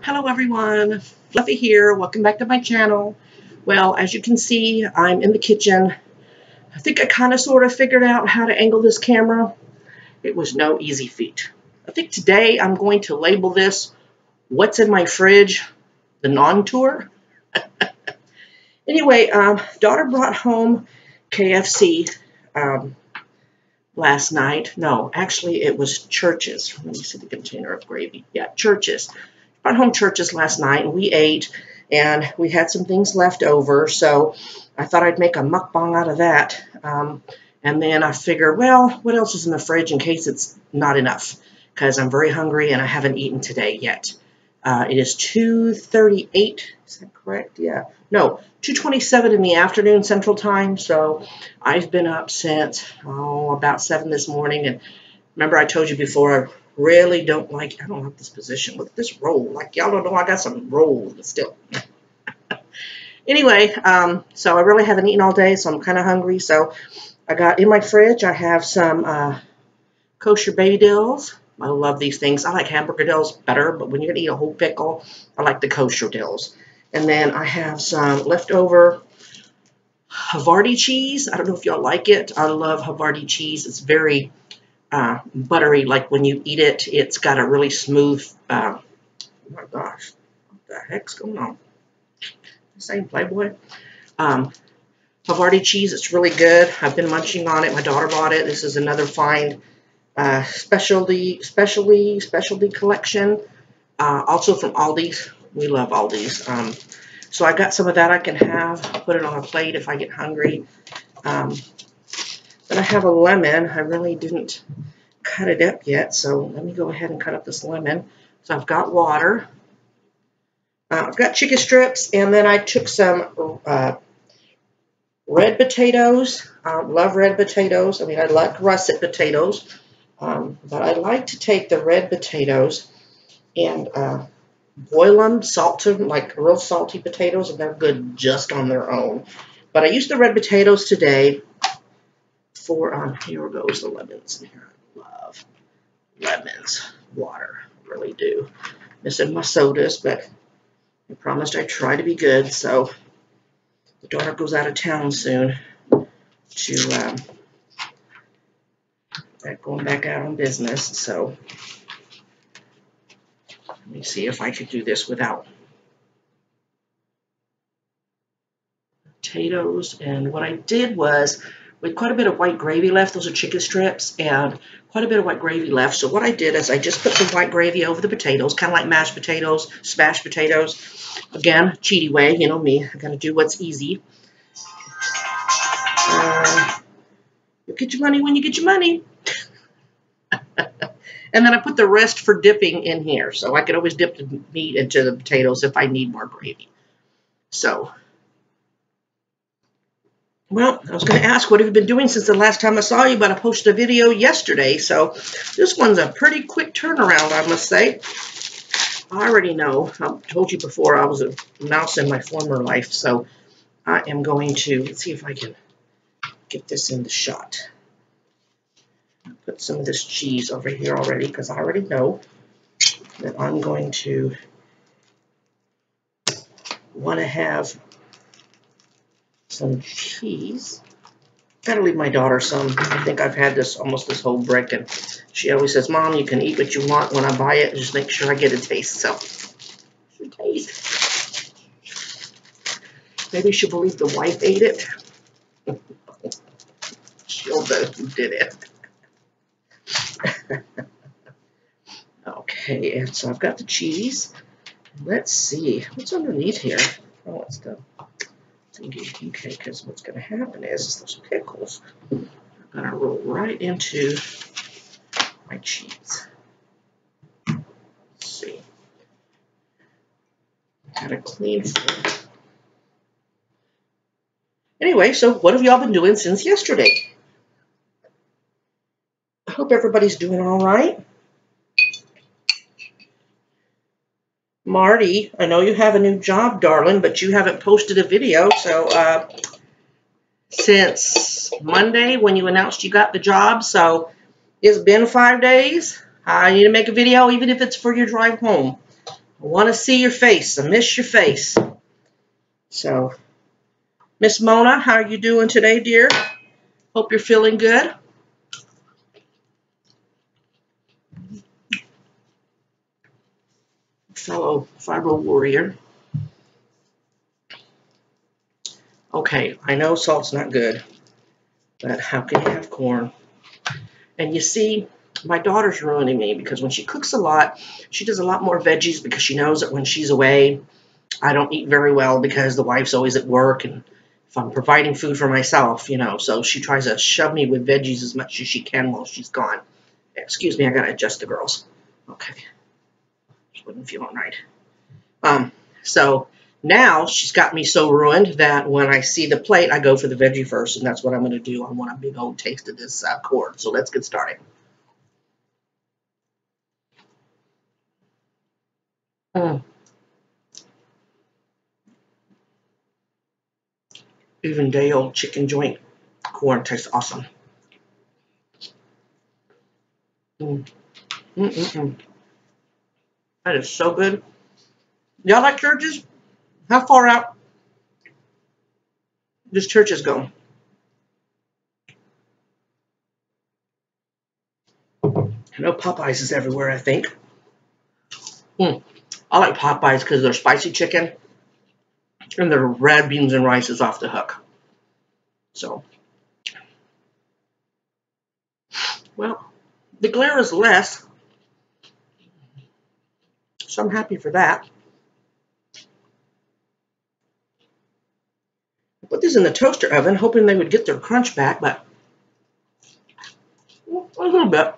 Hello everyone, Fluffy here. Welcome back to my channel. Well, as you can see, I'm in the kitchen. I think I kind of sort of figured out how to angle this camera. It was no easy feat. I think today I'm going to label this What's in My Fridge, the non-tour. Anyway, daughter brought home KFC last night. No, actually it was Church's. Let me see the container of gravy. Yeah, Church's. Brought home Church's last night and we ate and we had some things left over, so I thought I'd make a mukbang out of that. And then I figured, well, what else is in the fridge in case it's not enough, because I'm very hungry and I haven't eaten today yet. It is 2:38, is that correct? Yeah. No, 2:27 in the afternoon Central Time, so I've been up since, about 7 this morning. And remember I told you before, I really don't like this position. Look at this roll. Like, y'all don't know I got some rolls, but still. Anyway, so I really haven't eaten all day, so I'm kind of hungry. So I got in my fridge, I have some kosher baby dills. I love these things. I like hamburger dills better, but when you're going to eat a whole pickle, I like the kosher dills. And then I have some leftover Havarti cheese. I don't know if y'all like it. I love Havarti cheese. It's very buttery. Like when you eat it, it's got a really smooth, oh my gosh, what the heck's going on? Same Playboy. Havarti cheese, it's really good. I've been munching on it. My daughter bought it. This is another fine specialty collection. Also from Aldi's. We love Aldi's. So I got some of that I can have. Put it on a plate if I get hungry. Then I have a lemon. I really didn't cut it up yet, so let me go ahead and cut up this lemon. So I've got water. I've got chicken strips, and then I took some red potatoes. Love red potatoes. I mean, I like russet potatoes, but I like to take the red potatoes and boil them, salt them, like real salty potatoes, and they're good just on their own. But I used the red potatoes today for, here goes the lemons in here. I love lemons, water, really do. Missing my sodas, but I promised I'd try to be good, so the daughter goes out of town soon to going back out on business, so let me see if I could do this without potatoes. And what I did was, with quite a bit of white gravy left, those are chicken strips, and quite a bit of white gravy left. So what I did is I just put some white gravy over the potatoes, kind of like mashed potatoes, smashed potatoes. Again, cheaty way, you know me. I gotta do what's easy. You get your money when you get your money. And then I put the rest for dipping in here, so I could always dip the meat into the potatoes if I need more gravy. So, well, I was going to ask, what have you been doing since the last time I saw you, but I posted a video yesterday, so this one's a pretty quick turnaround, I must say. I already know, I've told you before, I was a mouse in my former life, so I am going to, let's see if I can get this in the shot. Put some of this cheese over here already, because I already know that I'm going to want to have some cheese. Gotta leave my daughter some. I think I've had this almost this whole brick, and she always says, "Mom, you can eat what you want when I buy it. Just make sure I get a taste." So, taste. Maybe she'll believe the wife ate it. She'll know who did it. Okay, and so I've got the cheese. Let's see what's underneath here. Oh, it's the thingy. Okay, because what's going to happen is those pickles are going to roll right into my cheese. Let's see. Got a clean fork. Anyway, so what have y'all been doing since yesterday? I hope everybody's doing all right. Marty, I know you have a new job, darling, but you haven't posted a video. So since Monday when you announced you got the job, so it's been 5 days. I need to make a video, even if it's for your drive home. I want to see your face. I miss your face. So, Miss Mona, how are you doing today, dear? Hope you're feeling good. Fellow fibro warrior. Okay, I know salt's not good, but how can you have corn? And you see, my daughter's ruining me because when she cooks a lot, she does a lot more veggies because she knows that when she's away, I don't eat very well because the wife's always at work and if I'm providing food for myself, you know, so she tries to shove me with veggies as much as she can while she's gone. Excuse me, I gotta adjust the girls. Okay, just wasn't feeling right. So now she's got me so ruined that when I see the plate, I go for the veggie first, and that's what I'm going to do. I want a big old taste of this corn. So let's get started. Even day old chicken joint corn tastes awesome. That is so good. Y'all like churches? How far out does churches go? I know Popeyes is everywhere, I think. I like Popeyes because their spicy chicken and their red beans and rice is off the hook. So, well, the glare is less, so I'm happy for that. I put these in the toaster oven, hoping they would get their crunch back, but a little bit.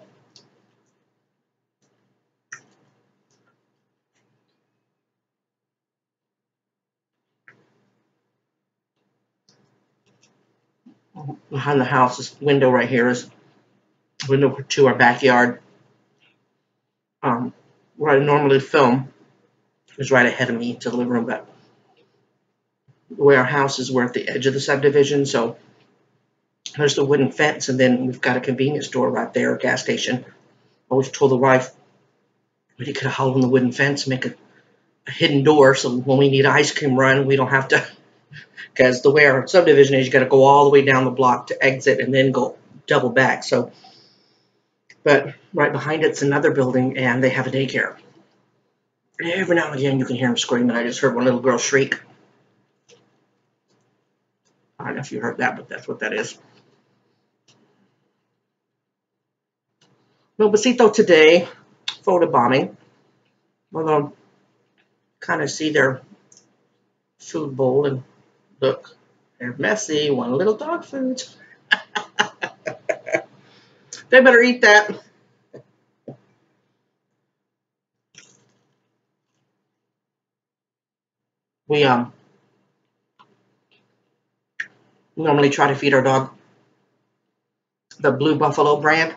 Behind the house, this window right here is window to our backyard. Where I normally film is right ahead of me to the living room, but the way our house is, we're at the edge of the subdivision, so there's the wooden fence, and then we've got a convenience store right there, a gas station. I always told the wife we could hole in the wooden fence, make a hidden door, so when we need an ice cream run, we don't have to, because the way our subdivision is, you got to go all the way down the block to exit and then go double back. So, but right behind it's another building, and they have a daycare. Every now and again, you can hear them screaming. I just heard one little girl shriek. I don't know if you heard that, but that's what that is. No besito today, photobombing. Although, kind of see their food bowl and look, they're messy. One little dog food. They better eat that. We normally try to feed our dog the Blue Buffalo brand.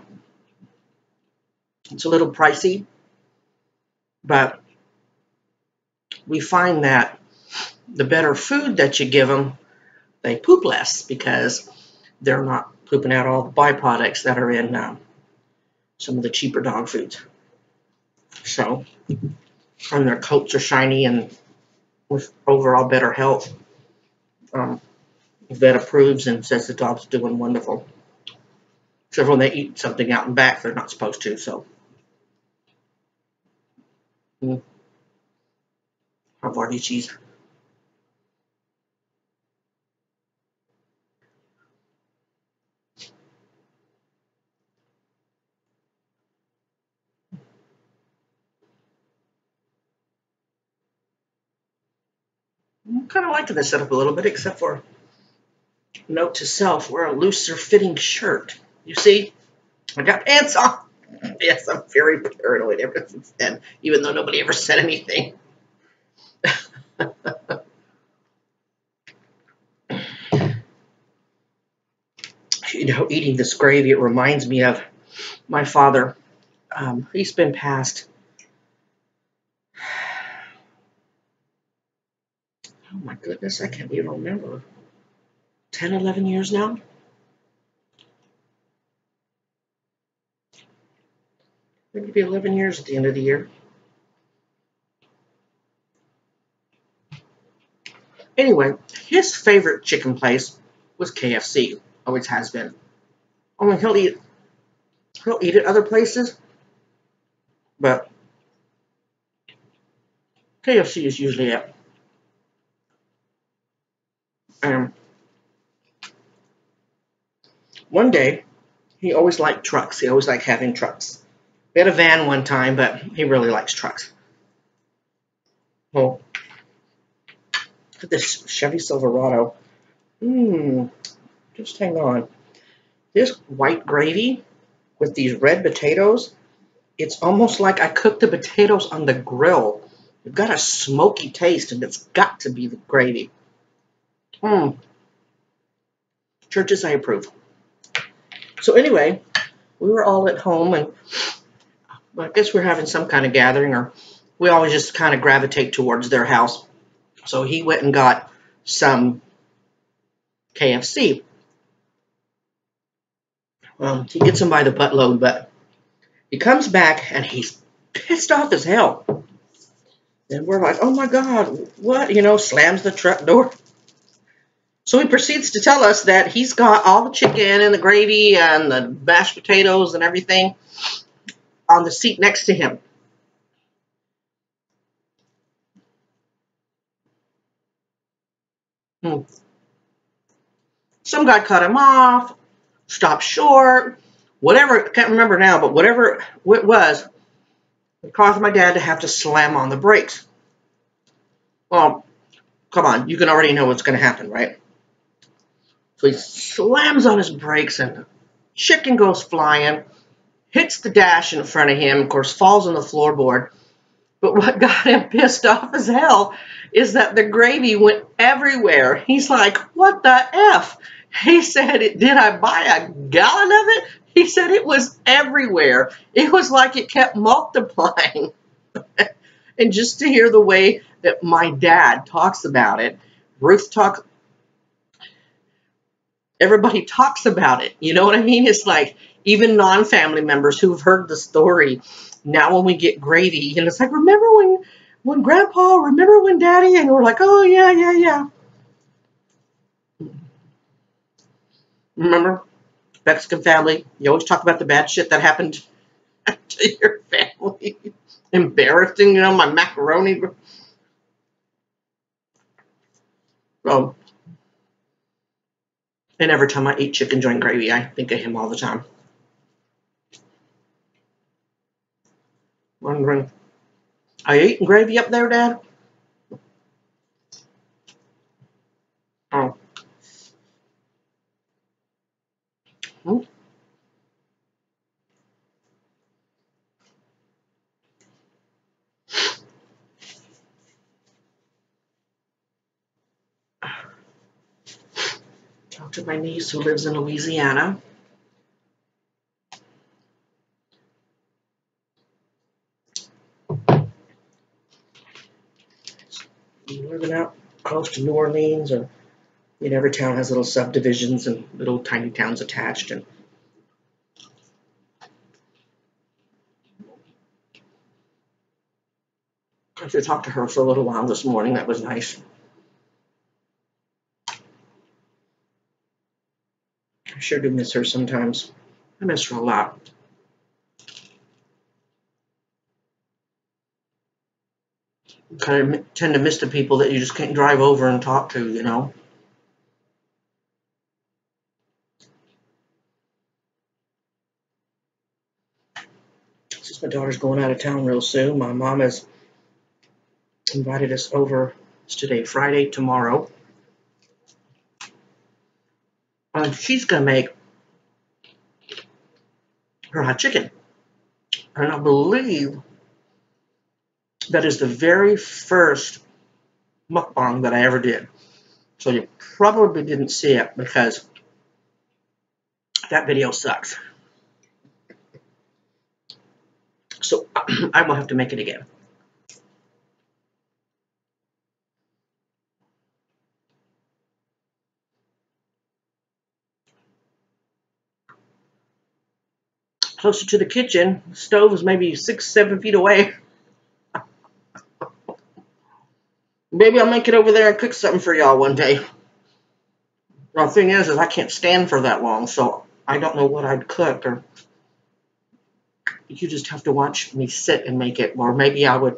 It's a little pricey, but we find that the better food that you give them, they poop less because they're not pooping out all the byproducts that are in some of the cheaper dog foods. So, and their coats are shiny and with overall better health. Vet approves and says the dog's doing wonderful. Except when they eat something out and back, they're not supposed to. So, Havarti cheese. I'm kind of liking this setup a little bit, except for note to self: wear a looser fitting shirt. You see, I got pants on. Yes, I'm very paranoid ever since then, even though nobody ever said anything. You know, eating this gravy, it reminds me of my father. He's been passed. Oh my goodness, I can't even remember. 10, 11 years now? Maybe 11 years at the end of the year. Anyway, his favorite chicken place was KFC. Always has been. I mean, he'll eat at other places, but KFC is usually it. One day, he always liked trucks. He always liked having trucks. We had a van one time, but he really likes trucks. Well, look at this Chevy Silverado. Just hang on. This white gravy with these red potatoes, it's almost like I cooked the potatoes on the grill. It's got a smoky taste, and it's got to be the gravy. Churches, I approve. So anyway, we were all at home, and I guess we're having some kind of gathering, or we always just kind of gravitate towards their house. So he went and got some KFC. He gets them by the buttload, but he comes back and he's pissed off as hell. And we're like, oh my God, what? You know, slams the truck door. So he proceeds to tell us that he's got all the chicken and the gravy and the mashed potatoes and everything on the seat next to him. Some guy cut him off, stopped short, whatever, I can't remember now, but whatever it was, it caused my dad to have to slam on the brakes. Well, come on, you can already know what's going to happen, right? So he slams on his brakes and the chicken goes flying, hits the dash in front of him, of course, falls on the floorboard. But what got him pissed off as hell is that the gravy went everywhere. He's like, what the F? He said, did I buy a gallon of it? He said it was everywhere. It was like it kept multiplying. And just to hear the way that my dad talks about it, everybody talks about it. You know what I mean? It's like even non-family members who've heard the story, now when we get gravy, and it's like, remember when Grandpa, remember when Daddy? And we're like, oh, yeah. Remember, Mexican family, you always talk about the bad shit that happened to your family. Embarrassing, you know, my macaroni. Oh. And every time I eat chicken joint gravy, I think of him all the time. Wondering, are you eating gravy up there, Dad? Oh. Talk to my niece who lives in Louisiana. Living out close to New Orleans, or every town has little subdivisions and little tiny towns attached. And I should talk to her for a little while this morning. That was nice. I sure do miss her sometimes. I miss her a lot. You kind of tend to miss the people that you just can't drive over and talk to, you know. Since my daughter's going out of town real soon, my mom has invited us over. It's today, Friday, tomorrow. She's going to make her hot chicken. And I believe that is the very first mukbang that I ever did. So you probably didn't see it because that video sucks. So I will have to make it again. Closer to the kitchen, the stove is maybe 6-7 feet away. Maybe I'll make it over there and cook something for y'all one day. Well, the thing is I can't stand for that long, so I don't know what I'd cook, or you just have to watch me sit and make it, or maybe I would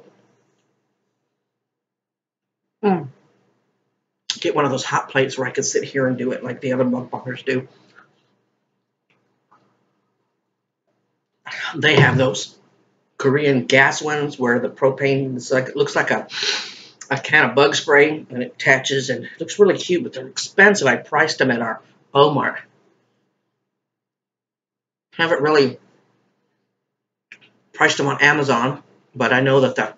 get one of those hot plates where I could sit here and do it like the other mukbangers do. They have those Korean gas ones where the propane is like, it looks like a can of bug spray, and it attaches, and it looks really cute, but they're expensive. I priced them at our Walmart. Haven't really priced them on Amazon, but I know that the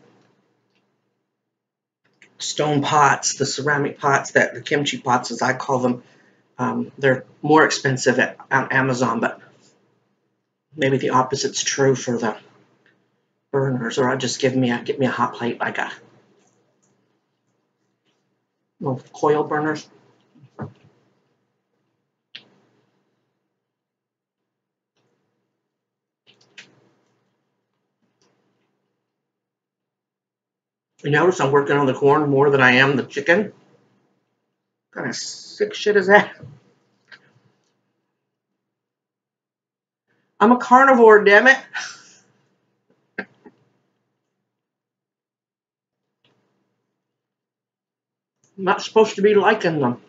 stone pots, the ceramic pots, that the kimchi pots as I call them, they're more expensive on Amazon, but maybe the opposite's true for the burners, or I'll just get me a hot plate, like a coil burners. You notice I'm working on the corn more than I am the chicken. What kind of sick shit is that? I'm a carnivore, damn it. I'm not supposed to be liking them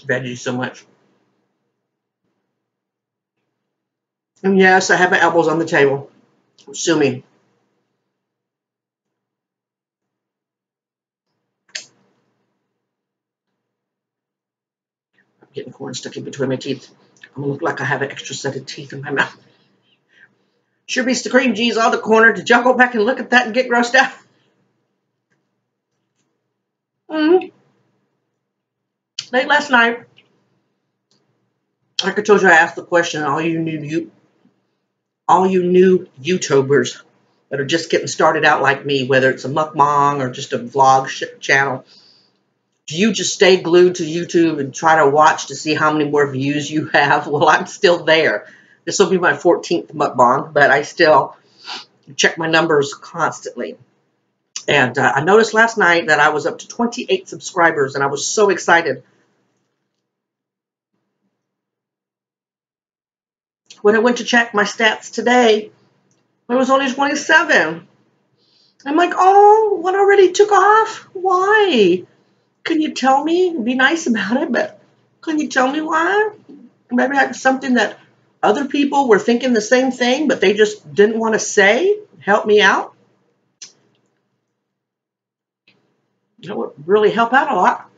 veggies so much. And yes, I have my elbows on the table. Sue me. I'm getting corn stuck in between my teeth. I'm gonna look like I have an extra set of teeth in my mouth. Sure beats the cream cheese on the corner. Did y'all go back and look at that and get grossed out? Late last night, like I told you, I asked the question, all you new YouTubers that are just getting started out like me, whether it's a mukbang or just a vlog channel, do you just stay glued to YouTube and try to watch to see how many more views you have? Well, I'm still there. This will be my 14th mukbang, but I still check my numbers constantly. And I noticed last night that I was up to 28 subscribers, and I was so excited. When I went to check my stats today, it was only 27. I'm like, oh, what already took off? Why? Can you tell me? Be nice about it, but can you tell me why? Maybe it's something that other people were thinking the same thing, but they just didn't want to say. Help me out. That would really help out a lot.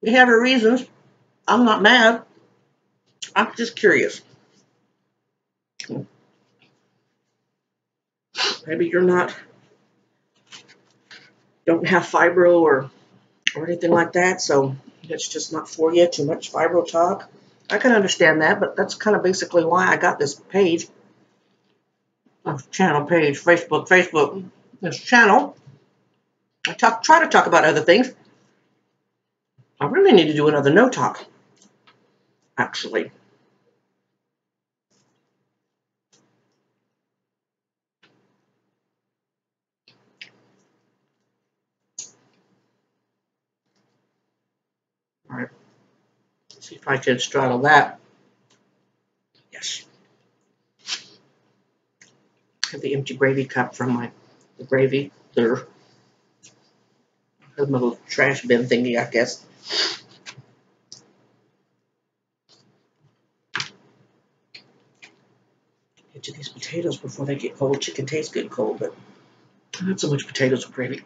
We have our reasons. I'm not mad. I'm just curious. Maybe you're not, don't have fibro or anything like that, so it's just not for you. Too much fibro talk. I can understand that, but that's kind of basically why I got this page, channel page, Facebook, this channel. I try to talk about other things. I really need to do another no talk, actually. All right. See if I can straddle that. Yes. I have the empty gravy cup from the gravy there. My little trash bin thingy, I guess. Get to these potatoes before they get cold. Chicken tastes good cold, but not so much potatoes with gravy.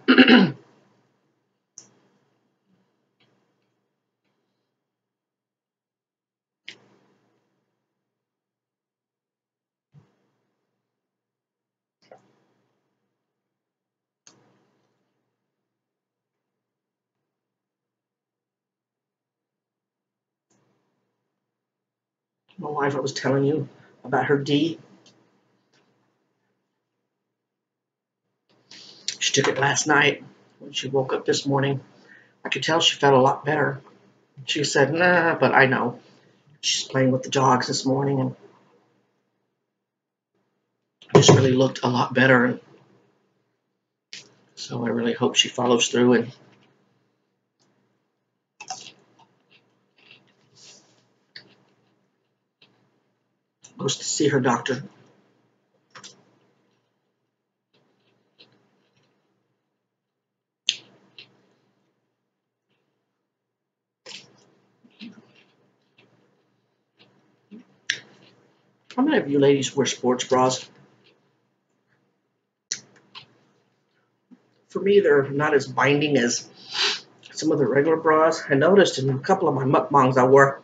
My wife, I was telling you about her D. She took it last night when she woke up this morning. I could tell she felt a lot better. She said, nah, but I know. She's playing with the dogs this morning and just really looked a lot better. And So I really hope she follows through and goes to see her doctor. How many of you ladies wear sports bras? For me, they're not as binding as some of the regular bras. I noticed in a couple of my mukbangs I wore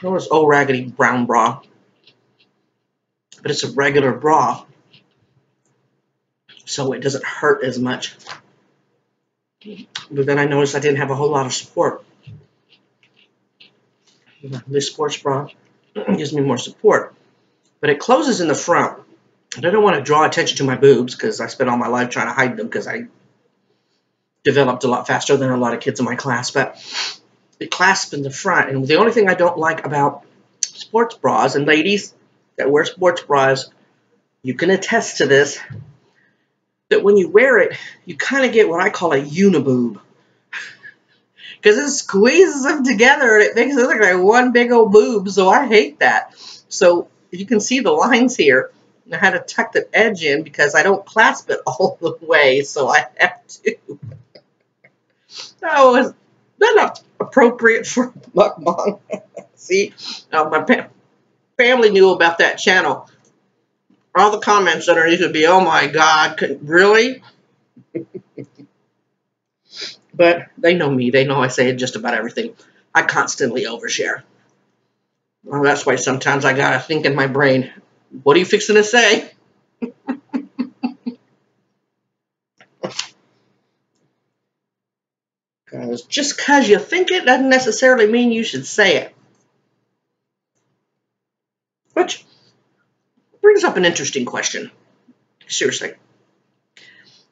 this old raggedy brown bra, but it's a regular bra, so it doesn't hurt as much. But then I noticed I didn't have a whole lot of support. This sports bra gives me more support, but it closes in the front. And I don't want to draw attention to my boobs because I spent all my life trying to hide them because I developed a lot faster than a lot of kids in my class. But it clasps in the front, and the only thing I don't like about sports bras, and ladies that wear sports bras, you can attest to this, that when you wear it, you kind of get what I call a uniboob. Because it squeezes them together and it makes it look like one big old boob, so I hate that. So you can see the lines here. I had to tuck the edge in because I don't clasp it all the way, so I have to. So it's not appropriate for mukbang. See, my family knew about that channel. All the comments underneath would be, "Oh my God, really?" But they know me. They know I say just about everything. I constantly overshare. Well, that's why sometimes I gotta think in my brain, what are you fixing to say? Because just because you think it doesn't necessarily mean you should say it. Which brings up an interesting question. Seriously.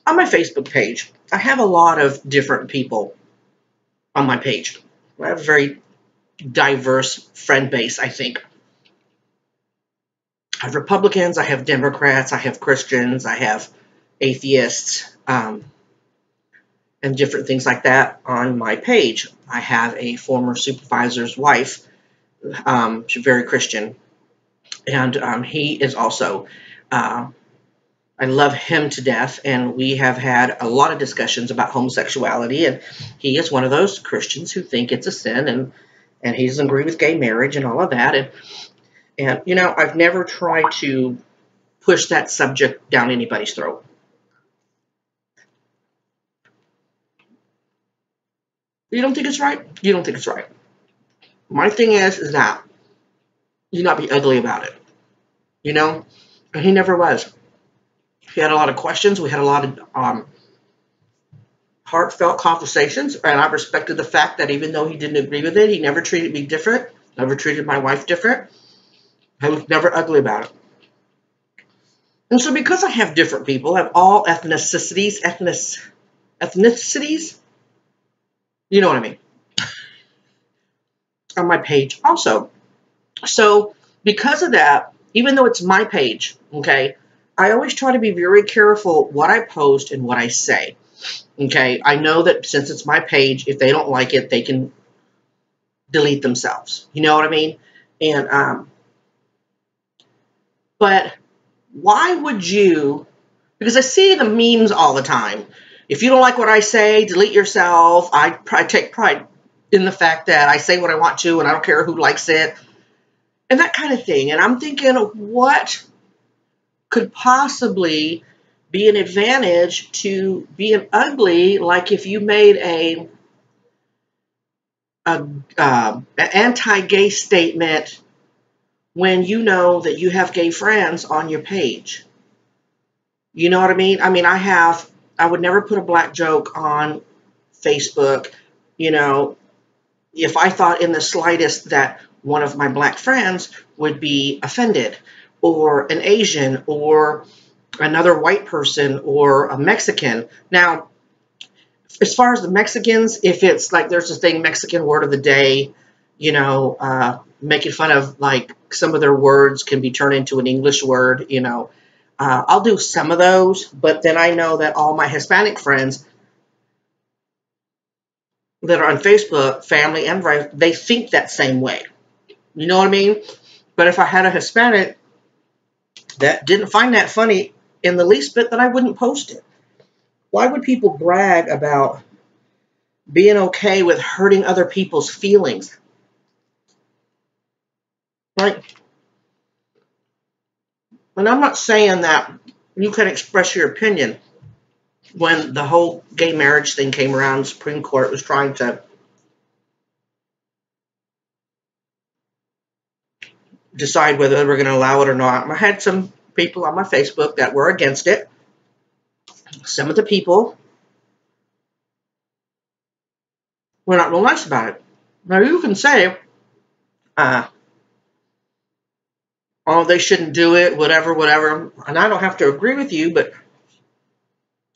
On my Facebook page, I have a lot of different people on my page. I have a very diverse friend base, I think. I have Republicans, I have Democrats, I have Christians, I have atheists, and different things like that on my page. I have a former supervisor's wife. She's very Christian. And he is also, I love him to death, and we have had a lot of discussions about homosexuality, and he is one of those Christians who think it's a sin, and he doesn't agree with gay marriage and all of that. And you know, I've never tried to push that subject down anybody's throat. You don't think it's right? You don't think it's right. My thing is that you not be ugly about it, you know? And he never was. He had a lot of questions. We had a lot of heartfelt conversations, and I respected the fact that even though he didn't agree with it, he never treated me different, never treated my wife different. I was never ugly about it. And so because I have different people, I have all ethnicities, you know what I mean, on my page also. So because of that, even though it's my page, okay, I always try to be very careful what I post and what I say. Okay, I know that since it's my page, if they don't like it, they can delete themselves. You know what I mean? And but why would you? Because I see the memes all the time. If you don't like what I say, delete yourself. I take pride in the fact that I say what I want to, and I don't care who likes it, and that kind of thing. And I'm thinking, what could possibly be an advantage to being ugly? Like if you made an anti-gay statement when you know that you have gay friends on your page. You know what I mean? I mean, I would never put a black joke on Facebook. You know, if I thought in the slightest that one of my black friends would be offended, or an Asian, or another white person, or a Mexican. Now, as far as the Mexicans, if it's like there's this thing, Mexican word of the day, you know, making fun of like some of their words can be turned into an English word, you know. I'll do some of those, but then I know that all my Hispanic friends that are on Facebook, family and friends, they think that same way. You know what I mean? But if I had a Hispanic that didn't find that funny in the least bit, then I wouldn't post it. Why would people brag about being okay with hurting other people's feelings? Right? And I'm not saying that you can express your opinion. When the whole gay marriage thing came around, the Supreme Court was trying to decide whether they were going to allow it or not. I had some people on my Facebook that were against it. Some of the people were not real nice about it. Now, you can say, oh, they shouldn't do it, whatever, whatever. And I don't have to agree with you, but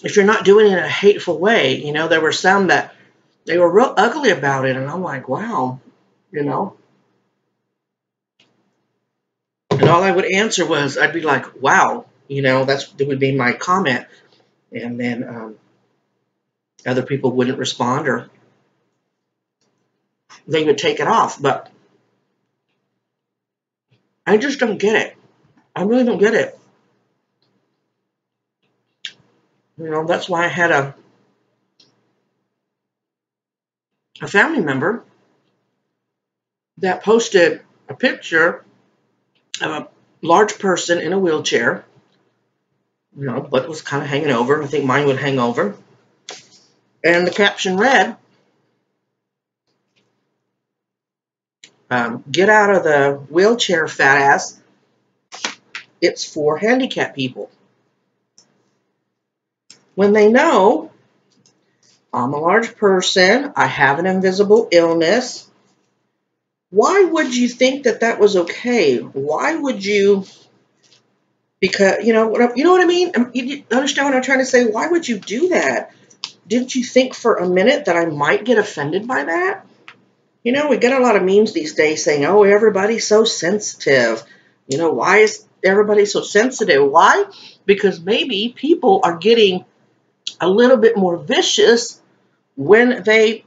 if you're not doing it in a hateful way, you know, there were some that they were real ugly about it. And I'm like, wow, you know. And all I would answer was, I'd be like, wow, you know, that would be my comment. And then other people wouldn't respond, or they would take it off. But I just don't get it. I really don't get it. You know, that's why I had a family member that posted a picture of a large person in a wheelchair, you know, butt was kind of hanging over. I think mine would hang over. And the caption read, get out of the wheelchair, fat ass. It's for handicapped people. When they know I'm a large person, I have an invisible illness, why would you think that that was okay? Why would you, because, you know what I mean? You understand what I'm trying to say? Why would you do that? Didn't you think for a minute that I might get offended by that? You know, we get a lot of memes these days saying, oh, everybody's so sensitive. You know, why is everybody so sensitive? Why? Because maybe people are getting a little bit more vicious when they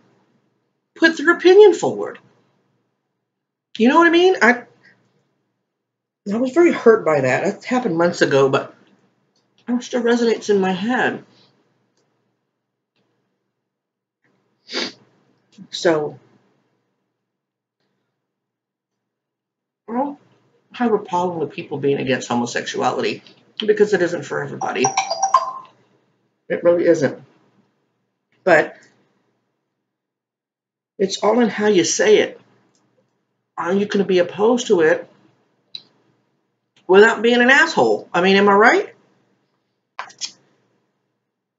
put their opinion forward. You know what I mean? I was very hurt by that. It happened months ago, but it still resonates in my head. So, I don't have a problem with people being against homosexuality, because it isn't for everybody. It really isn't. But it's all in how you say it. You can be opposed to it without being an asshole. I mean, am I right?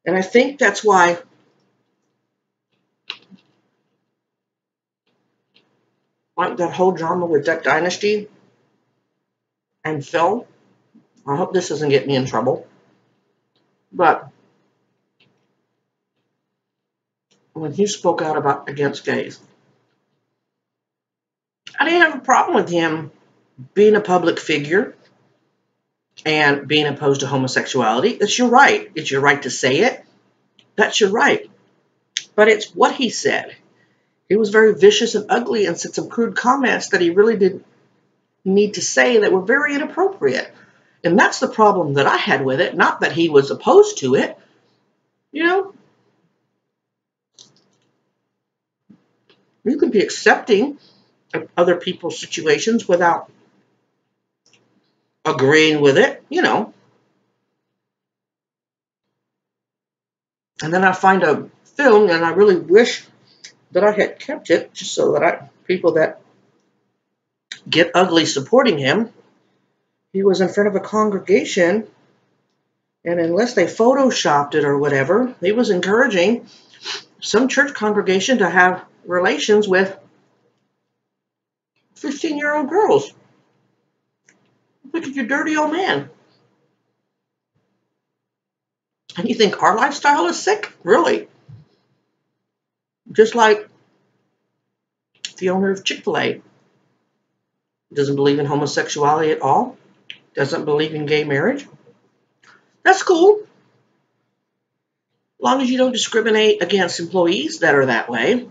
And I think that's why like that whole drama with Duck Dynasty and Phil, I hope this doesn't get me in trouble, but when he spoke out against gays, I didn't have a problem with him being a public figure and being opposed to homosexuality. It's your right. It's your right to say it. That's your right. But it's what he said. He was very vicious and ugly and said some crude comments that he really didn't need to say that were very inappropriate. And that's the problem that I had with it, not that he was opposed to it. You know, you can be accepting of other people's situations without agreeing with it, you know. And then I find a film, and I really wish that I had kept it, just so that people that get ugly supporting him, he was in front of a congregation, and unless they photoshopped it or whatever, he was encouraging some church congregation to have relations with 15-year-old girls. Look at your dirty old man. And you think our lifestyle is sick? Really? Just like the owner of Chick-fil-A doesn't believe in homosexuality at all, doesn't believe in gay marriage. That's cool. As long as you don't discriminate against employees that are that way.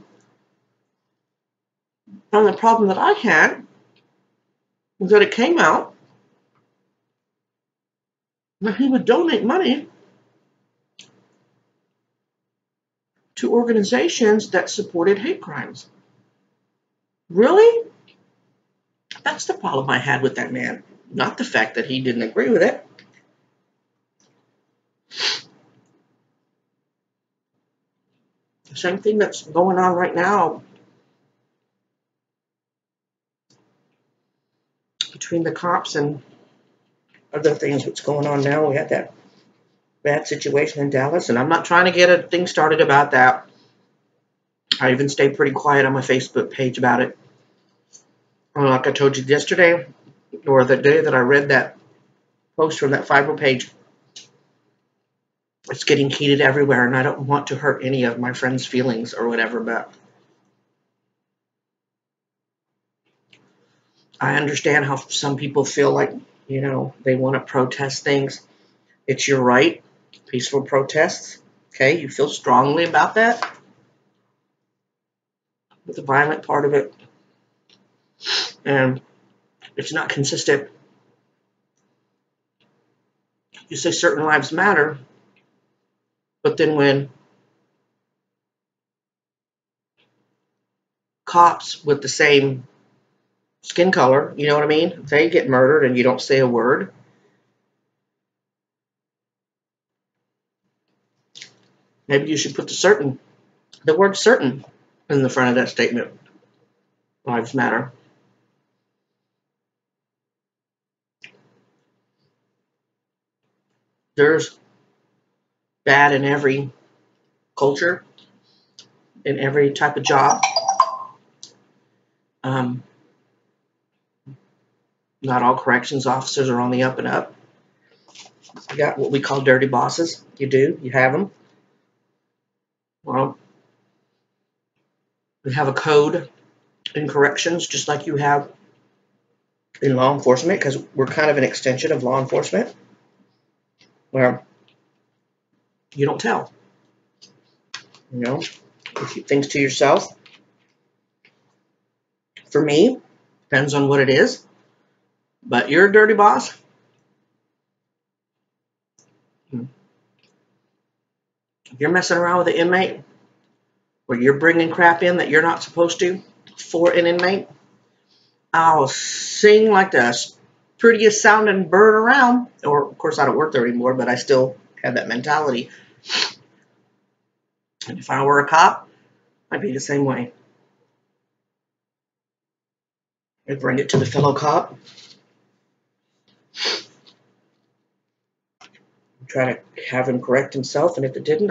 And the problem that I had was that it came out that he would donate money to organizations that supported hate crimes. Really? That's the problem I had with that man. Not the fact that he didn't agree with it. The same thing that's going on right now between the cops and other things that's going on now. We had that bad situation in Dallas, and I'm not trying to get a thing started about that. I even stayed pretty quiet on my Facebook page about it. Like I told you yesterday, or the day that I read that post from that Fiverr page, it's getting heated everywhere, and I don't want to hurt any of my friends' feelings or whatever, but I understand how some people feel like, they want to protest things. It's your right, peaceful protests. Okay, you feel strongly about that. But the violent part of it, and it's not consistent. You say certain lives matter, but then when cops with the same skin color, you know what I mean, they get murdered and you don't say a word. Maybe you should put the word certain in the front of that statement. Lives matter. There's bad in every culture, in every type of job. Not all corrections officers are on the up and up. You got what we call dirty bosses. You do. You have them. Well, we have a code in corrections, just like you have in law enforcement, because we're kind of an extension of law enforcement, where you don't tell. You keep things to yourself. For me, depends on what it is. But you're a dirty boss. If you're messing around with an inmate, or you're bringing crap in that you're not supposed to for an inmate, I'll sing like the prettiest sounding bird around. Or, of course, I don't work there anymore, but I still have that mentality. And if I were a cop, I'd be the same way. I'd bring it to the fellow cop. Try to have him correct himself, and if it didn't,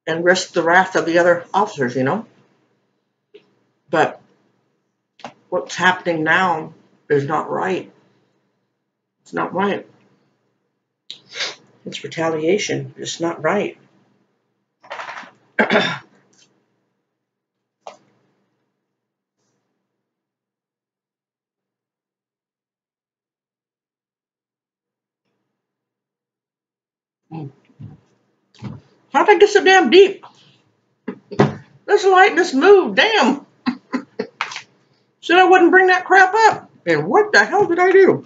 and risk the wrath of the other officers, But what's happening now is not right. It's not right. It's retaliation. It's not right. How'd I get so damn deep? Let's lighten this mood. Damn. Said I wouldn't bring that crap up. And what the hell did I do?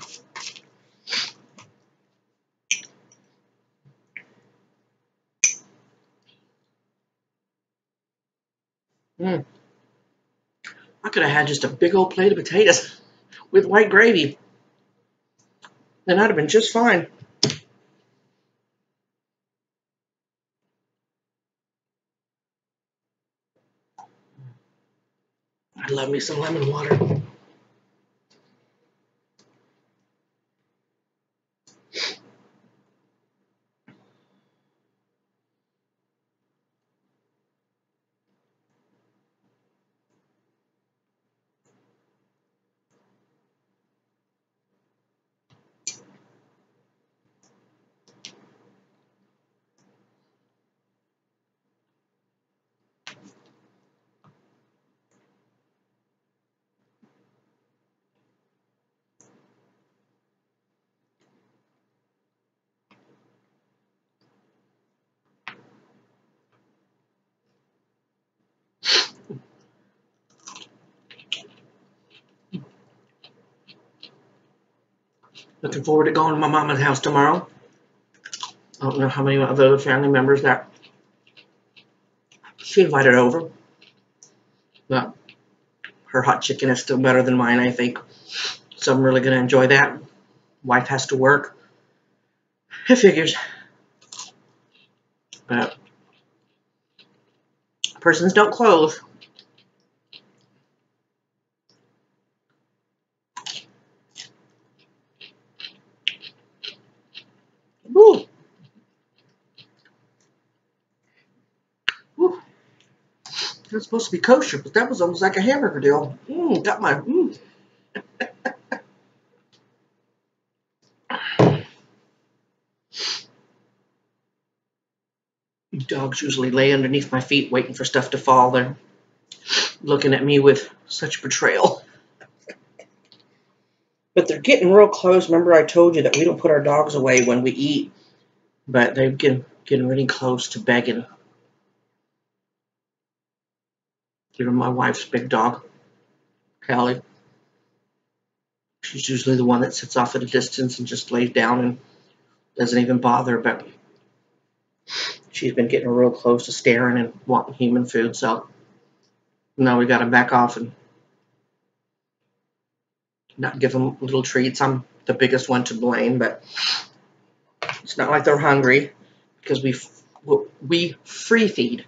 I could have had just a big old plate of potatoes with white gravy. And I'd have been just fine. I love me some lemon water. Looking forward to going to my mama's house tomorrow. I don't know how many of the other family members that she invited over. But her hot chicken is still better than mine, I think. So I'm really going to enjoy that. Wife has to work. It figures. But persons don't close. Woo. Woo. It was supposed to be kosher, but that was almost like a hamburger deal. Got my... Dogs usually lay underneath my feet waiting for stuff to fall. They're looking at me with such betrayal. But they're getting real close. Remember I told you that we don't put our dogs away when we eat. But they're getting really close to begging. Even my wife's big dog, Callie. She's usually the one that sits off at a distance and just lays down and doesn't even bother. But she's been getting real close to staring and wanting human food. So now we got to back off and not give them little treats. I'm the biggest one to blame, but it's not like they're hungry because we free feed,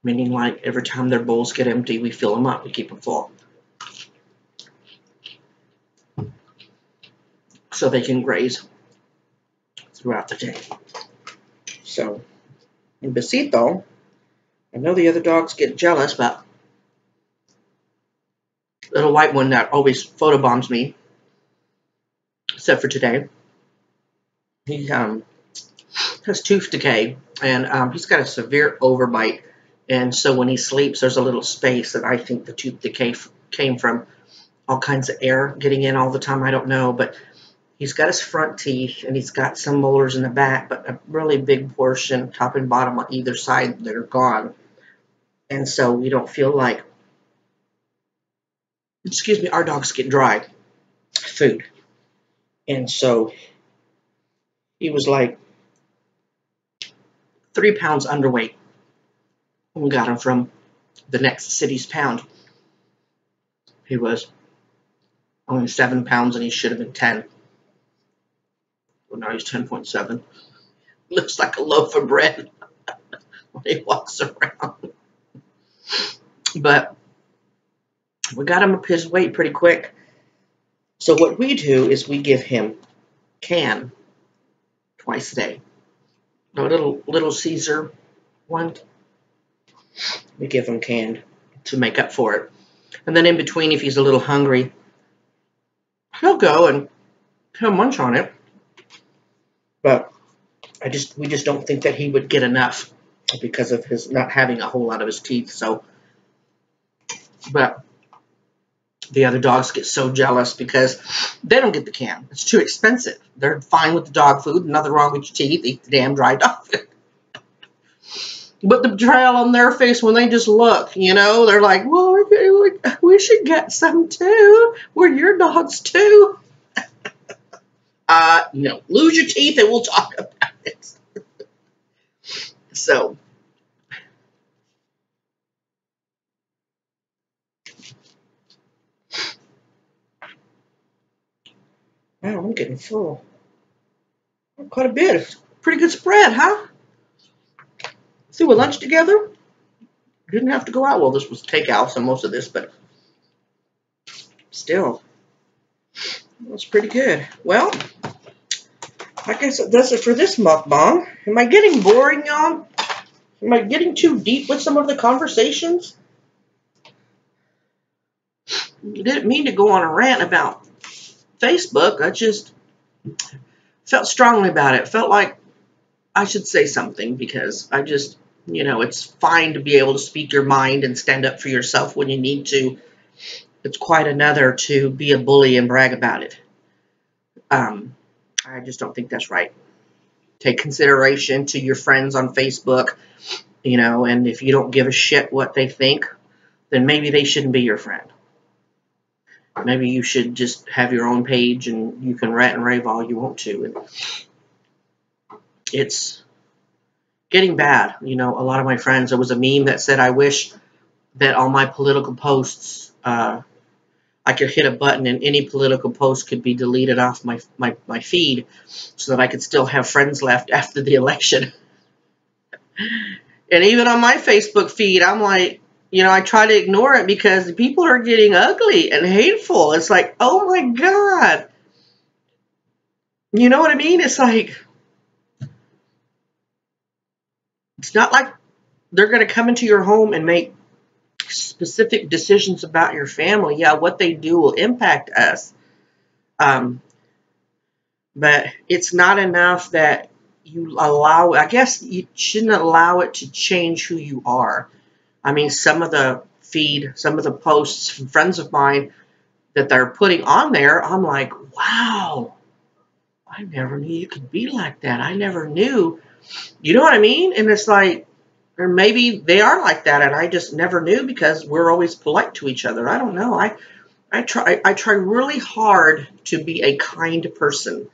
meaning like every time their bowls get empty, we fill them up. We keep them full so they can graze throughout the day. So in Besito, I know the other dogs get jealous, but little white one that always photobombs me, except for today, he has tooth decay, and he's got a severe overbite, and so when he sleeps, there's a little space that I think the tooth decay came from all kinds of air getting in all the time. I don't know, but he's got his front teeth, and he's got some molars in the back, but a really big portion, top and bottom on either side, that are gone, and so we don't feel like, excuse me, our dogs get dry food. And so he was like 3 pounds underweight when we got him from the next city's pound. He was only 7 pounds and he should have been 10. Well, now he's 10.7. Looks like a loaf of bread when he walks around. But we got him up his weight pretty quick. So what we do is we give him can twice a day. A little Caesar one. We give him canned to make up for it. And then in between, if he's a little hungry, he'll go and he'll munch on it. But we just don't think that he would get enough because of his not having a whole lot of his teeth. So, but the other dogs get so jealous because they don't get the can. It's too expensive. They're fine with the dog food. Nothing wrong with your teeth. Eat the damn dry dog food. But the betrayal on their face when they just look, you know, they're like, well, we should get some too. We're your dogs too. No, lose your teeth and we'll talk about it. So, wow, I'm getting full. Quite a bit. It's pretty good spread, huh? Through a lunch together. Didn't have to go out. Well, this was takeout, so most of this, but still, it was pretty good. Well, I guess that does it for this mukbang. Am I getting boring, y'all? Am I getting too deep with some of the conversations? I didn't mean to go on a rant about Facebook. I just felt strongly about it. Felt like I should say something because I just, you know, it's fine to be able to speak your mind and stand up for yourself when you need to. It's quite another to be a bully and brag about it. I just don't think that's right. Take consideration to your friends on Facebook, you know, and if you don't give a shit what they think, then maybe they shouldn't be your friend. maybe you should just have your own page and you can rant and rave all you want to. And it's getting bad. You know, a lot of my friends, there was a meme that said, I wish that all my political posts, I could hit a button and any political post could be deleted off my feed so that I could still have friends left after the election. And even on my Facebook feed, I'm like, you know, I try to ignore it because people are getting ugly and hateful. It's like, oh my God. You know what I mean? It's like, it's not like they're going to come into your home and make specific decisions about your family. Yeah, what they do will impact us. But it's not enough that you allow, I guess you shouldn't allow it to change who you are. I mean, some of the feed, some of the posts from friends of mine that they're putting on there, I'm like, wow, I never knew you could be like that. I never knew. You know what I mean? And it's like, or maybe they are like that and I just never knew because we're always polite to each other. I don't know. I try really hard to be a kind person.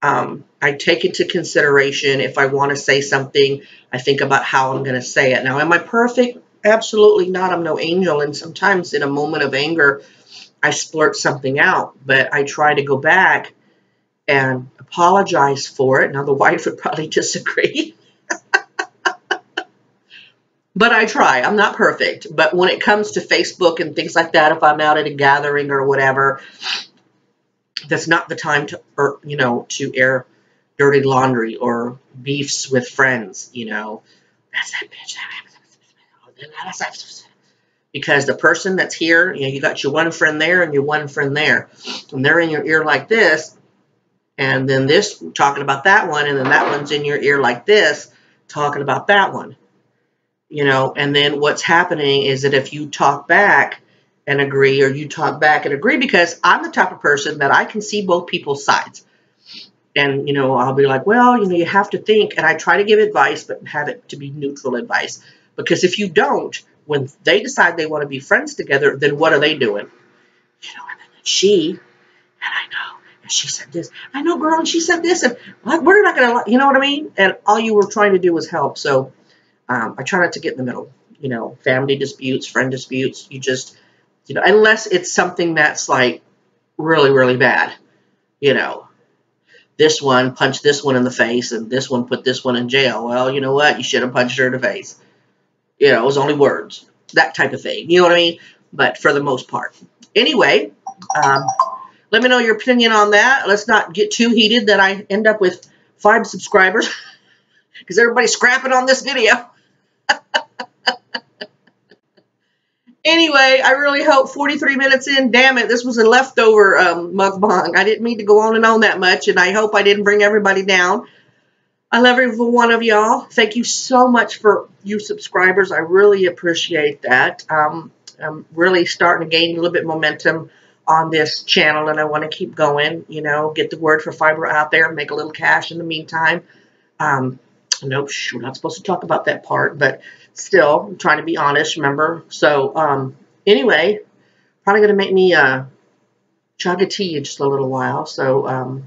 I take into consideration if I want to say something, I think about how I'm going to say it. Now, am I perfect? Absolutely not. I'm no angel. And sometimes in a moment of anger, I splurt something out. But I try to go back and apologize for it. Now, the wife would probably disagree. But I try. I'm not perfect. But when it comes to Facebook and things like that, if I'm out at a gathering or whatever, that's not the time to, you know, to air dirty laundry or beefs with friends, you know. That's that bitch. Because the person that's here, you know, you got your one friend there and your one friend there. And they're in your ear like this. And then this talking about that one. And then that one's in your ear like this talking about that one. You know, and then what's happening is that if you talk back and agree, or you talk back and agree, because I'm the type of person that I can see both people's sides. And, you know, I'll be like, well, you know, you have to think, and I try to give advice, but have it to be neutral advice. Because if you don't, when they decide they want to be friends together, then what are they doing? You know, and then she, and I know, and she said this, I know, girl, and she said this, and we're not going to, you know what I mean? And all you were trying to do was help. So, I try not to get in the middle, you know, family disputes, friend disputes. You just, you know, unless it's something that's like really, really bad, you know, this one punched this one in the face and this one put this one in jail. Well, you know what? You should have punched her in the face. You know, it was only words, that type of thing. You know what I mean? But for the most part. Anyway, let me know your opinion on that. Let's not get too heated that I end up with 5 subscribers because everybody's scrapping on this video. Anyway, I really hope 43 minutes in, damn it, this was a leftover mukbang. I didn't mean to go on and on that much, and I hope I didn't bring everybody down. I love every one of y'all. Thank you so much for you subscribers. I really appreciate that. I'm really starting to gain a little bit of momentum on this channel, and I want to keep going, you know, get the word for fiber out there, make a little cash in the meantime. Nope, we're not supposed to talk about that part, but still, I'm trying to be honest, remember? So, anyway, probably going to make me chug a tea in just a little while. So,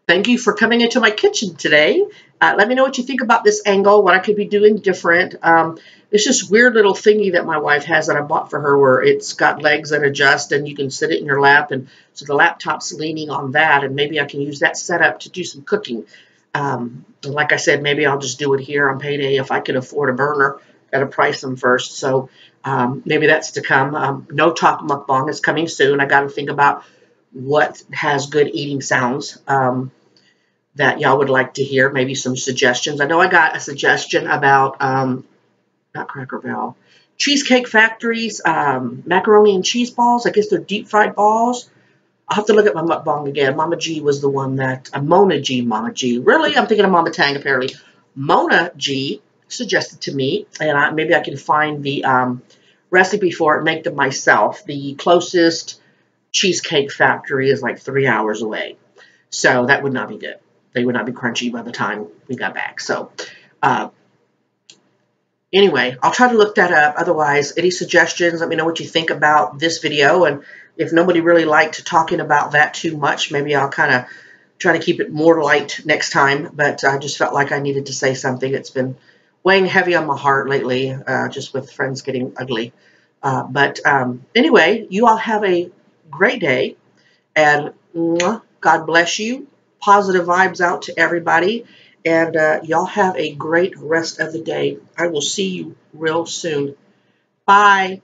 thank you for coming into my kitchen today. Let me know what you think about this angle, what I could be doing different. It's this weird little thingy that my wife has that I bought for her where it's got legs that adjust and you can sit it in your lap. And so the laptop's leaning on that, and maybe I can use that setup to do some cooking. Like I said, maybe I'll just do it here on payday if I can afford a burner. Gotta price them first. So maybe that's to come. No Talk Mukbang is coming soon. I got to think about what has good eating sounds that y'all would like to hear. Maybe some suggestions. I know I got a suggestion about, not Cracker Barrel, Cheesecake Factory's macaroni and cheese balls. I guess they're deep fried balls. I'll have to look at my mukbang again. Mama G was the one that, Mama G. Really? I'm thinking of Mama Tang, apparently. Mona G suggested to me, and maybe I can find the recipe for it, make them myself. The closest Cheesecake Factory is like 3 hours away. So that would not be good. They would not be crunchy by the time we got back. So Anyway, I'll try to look that up. Otherwise, any suggestions, let me know what you think about this video. And if nobody really liked talking about that too much, maybe I'll kind of try to keep it more light next time. But I just felt like I needed to say something. It's been weighing heavy on my heart lately, just with friends getting ugly. But anyway, you all have a great day. And God bless you. Positive vibes out to everybody. And y'all have a great rest of the day. I will see you real soon. Bye.